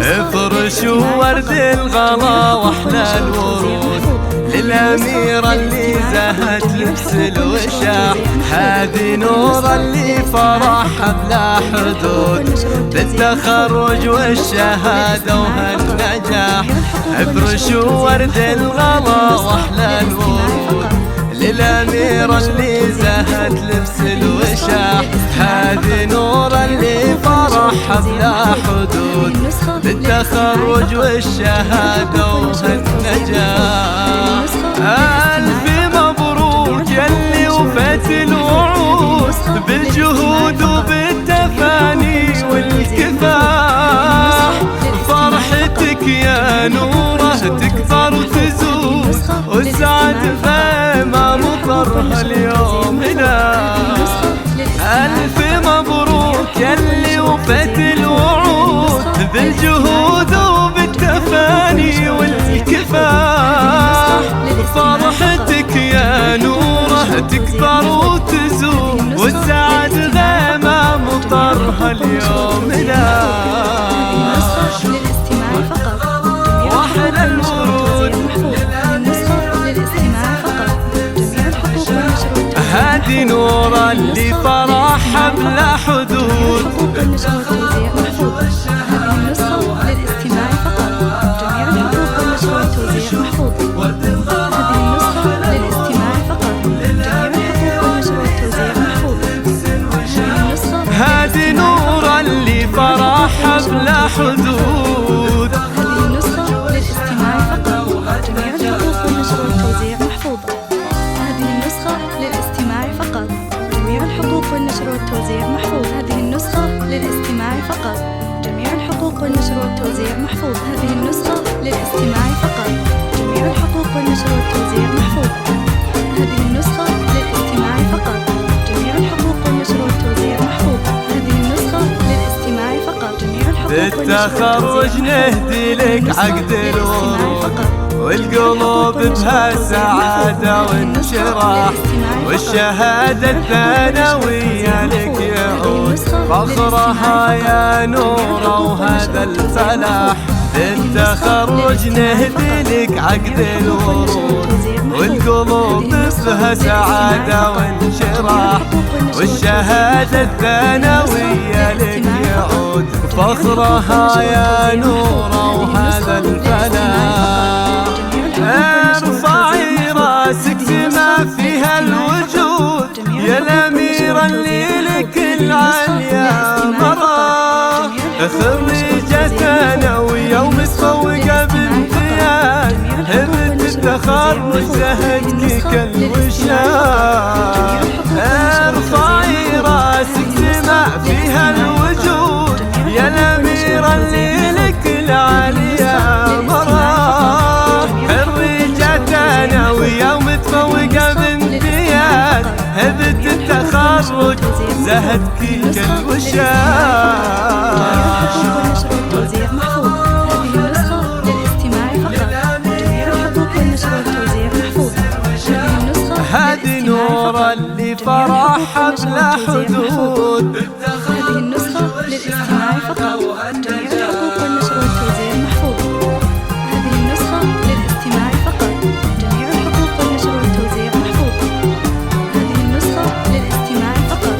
افرشوا ورد الغلا واحلى الورود للأميرة اللي زهت لبس الوشاح. هذه نورة اللي فرحها بلا حدود بالتخرج والشهادة وهالنجاح. افرشوا ورد الغلا واحلى الورود للأميرة اللي زهت لبس الوشاح. هذه نورة اللي فرحها بلا حدود بالتخرج والشهادة وهالنجاح. ألف مبروك يلي وفيت الوعود بالجهود وبالتفاني والكفاح. فرحتك يا نورة تكبر وتزود وسعد فما مطرها اليوم هنا. ألف مبروك يلي وفيت الوعود بالجهود وبالتفاني والكفاح. فرحتك يا نورة تكبر وتزود وسعد غيمة مطرها اليوم هنا. واحلى الورود هذه نورة اللي فرحها بلا حدود. هذه نورة اللي فرحها بلا حدود. والنشر والتوزيع محفوظ. هذه النسخة للاستماع فقط. جميع الحقوق والنشر والتوزيع محفوظ. هذه النسخة للاستماع فقط. جميع الحقوق والنشر والتوزيع محفوظ. هذه النسخة للاستماع فقط. جميع الحقوق والنشر والتوزيع محفوظ. هذه النسخة للاستماع فقط. جميع الحقوق بالتخرج نهدي لك عقد الورود والقلوب بها سعادة وانشراح. والشهادة الثانوية لك يعود فخرها يا نورة وهذا الفلاح. بالتخرج نهدي لك عقد الورود والقلوب بها سعادة وانشراح. والشهادة الثانوية لك يعود فخرها يا نورة وهذا الفلاح. ارفعي راسك ما فيها الوجود يا الأميرة اللي لك العليا مرة. خريجة ثانوية ومتفوقة بامتياز هبة التخرج زهدك كالوشاح. ارفعي راسك ما فيها الوجود يا الأميرة اللي لك العليا مرة. خريجة ثانوية ومتفوقة بامتياز هبة التخرج زهدك كالوشاح. هذه نورة اللي فرحها بلا حدود. هذه النسخة للاستماع فقط. جميع الحقوق والنشر والتوزيع محفوظ. هذه النسخة للاستماع فقط. جميع الحقوق والنشر والتوزيع محفوظ. هذه النسخة للاستماع فقط.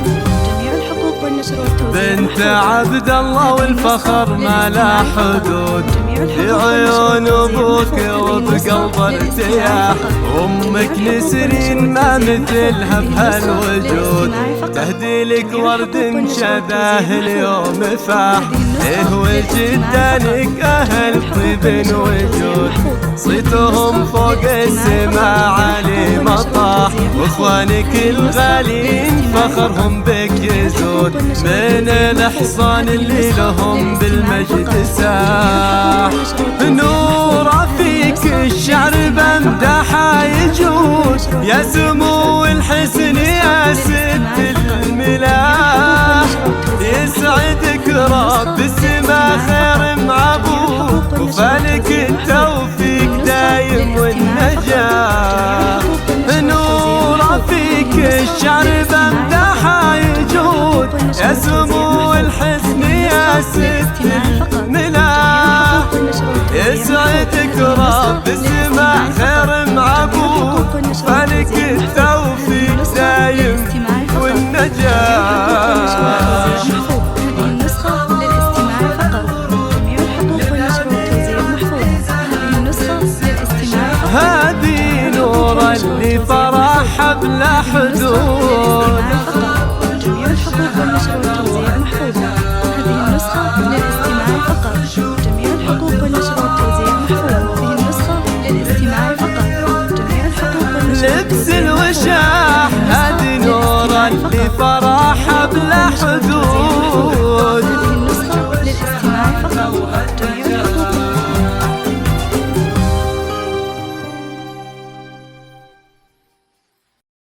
جميع الحقوق والنشر والتوزيع. بنت عبد الله والفخر ما لا حدود في عيون ابوك وبقلب ارتياح. امك نسرين ما مثلها بهالوجود تهدي لك ورد شذاه اليوم فاح. ايه وجدانك اهل طيب وجود صيتهم فوق السماء علي مطاح. واخوانك الغالين فخرهم بك يزود من الاحصان اللي لهم بالمجد ساح. نورة فيك الشعر بمدحها يجود يا سمو الحسن يا ست الملاح. يسعدك رب السما خير معبود وفالك التوفيق دايم والنجاح. نور فيك الشعر بمدحه يجود، يا سمو الحسن يا ست الملاح. يسعدك رب اسمع خير معبود، فلك التوفيق دايم والنجاح. هذه نور اللي فرح بلا حدود. جميع الحقوق والنشر والتوزيع محفوظة. هذه النسخة للاستماع فقط. جميع الحقوق والنشر والتوزيع محفوظة. هذه النسخة للاستماع فقط. جميع الحقوق والنشر لبس الوشاح هذه نور اللي فرح بلا حدود.